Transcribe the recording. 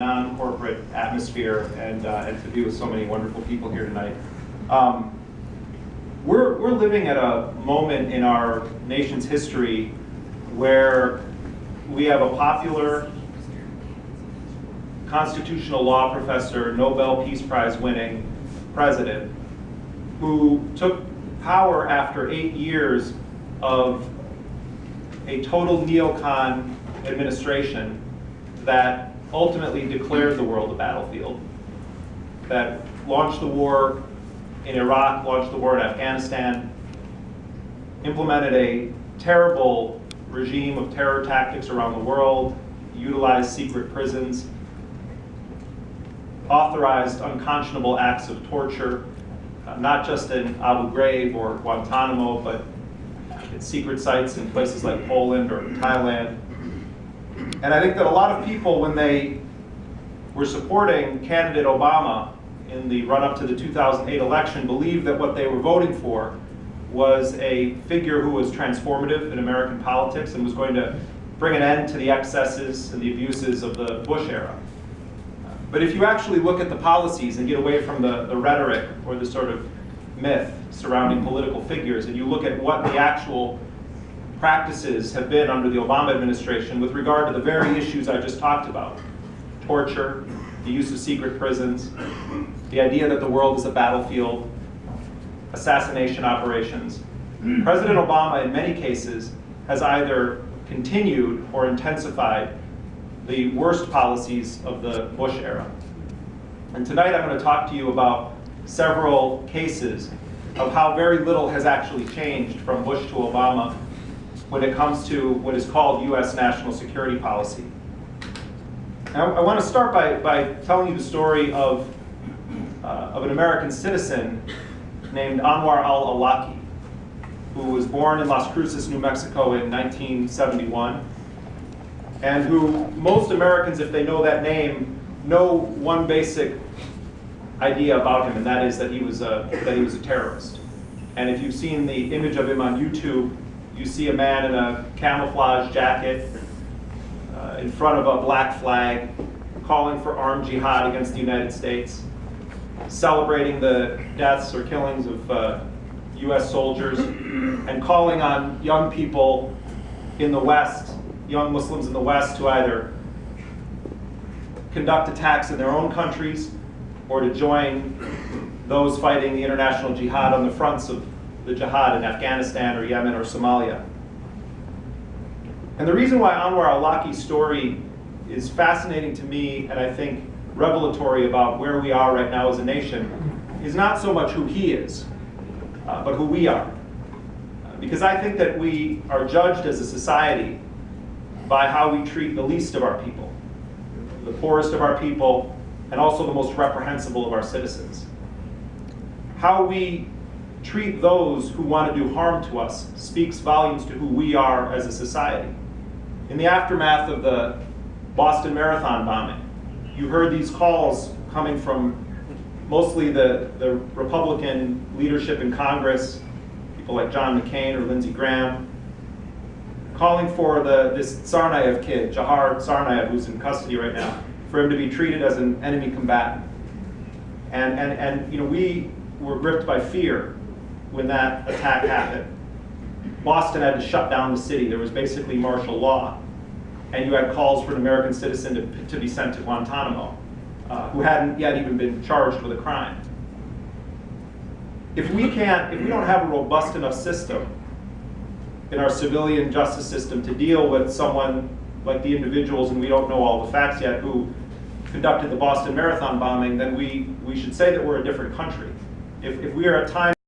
non-corporate atmosphere and to be with so many wonderful people here tonight. We're living at a moment in our nation's history where we have a popular constitutional law professor, Nobel Peace Prize winning president who took power after 8 years of a total neocon administration that ultimately declared the world a battlefield, that launched the war in Iraq, launched the war in Afghanistan, implemented a terrible regime of terror tactics around the world, utilized secret prisons, authorized unconscionable acts of torture, not just in Abu Ghraib or Guantanamo, but at secret sites in places like Poland or Thailand. And I think that a lot of people, when they were supporting candidate Obama in the run-up to the 2008 election, believed that what they were voting for was a figure who was transformative in American politics and was going to bring an end to the excesses and the abuses of the Bush era. But if you actually look at the policies and get away from the rhetoric or the sort of myth surrounding political figures, and you look at what the actual practices have been under the Obama administration with regard to the very issues I just talked about: torture, the use of secret prisons, the idea that the world is a battlefield, assassination operations. President Obama, in many cases, has either continued or intensified the worst policies of the Bush era. And tonight I'm going to talk to you about several cases of how very little has actually changed from Bush to Obama when it comes to what is called U.S. national security policy. Now, I want to start by telling you the story of an American citizen named Anwar al-Awlaki, who was born in Las Cruces, New Mexico in 1971, and who most Americans, if they know that name, know one basic idea about him, and that is that he was a terrorist. And if you've seen the image of him on YouTube, you see a man in a camouflage jacket in front of a black flag, calling for armed jihad against the United States, celebrating the deaths or killings of US soldiers, and calling on young people in the West, young Muslims in the West, to either conduct attacks in their own countries or to join those fighting the international jihad on the fronts of the jihad in Afghanistan or Yemen or Somalia. And the reason why Anwar al-Awlaki's story is fascinating to me, and I think revelatory about where we are right now as a nation, is not so much who he is, but who we are. Because I think that we are judged as a society by how we treat the least of our people, the poorest of our people, and also the most reprehensible of our citizens. How we treat those who want to do harm to us speaks volumes to who we are as a society. In the aftermath of the Boston Marathon bombing, you heard these calls coming from mostly the Republican leadership in Congress, people like John McCain or Lindsey Graham, calling for this Tsarnaev kid, Jahar Tsarnaev, who's in custody right now, for him to be treated as an enemy combatant. And you know, we were gripped by fear when that attack happened. Boston had to shut down the city. There was basically martial law. And you had calls for an American citizen to be sent to Guantanamo, who hadn't yet even been charged with a crime. If we don't have a robust enough system in our civilian justice system to deal with someone like the individuals, and we don't know all the facts yet, who conducted the Boston Marathon bombing, then we should say that we're a different country. If we are at times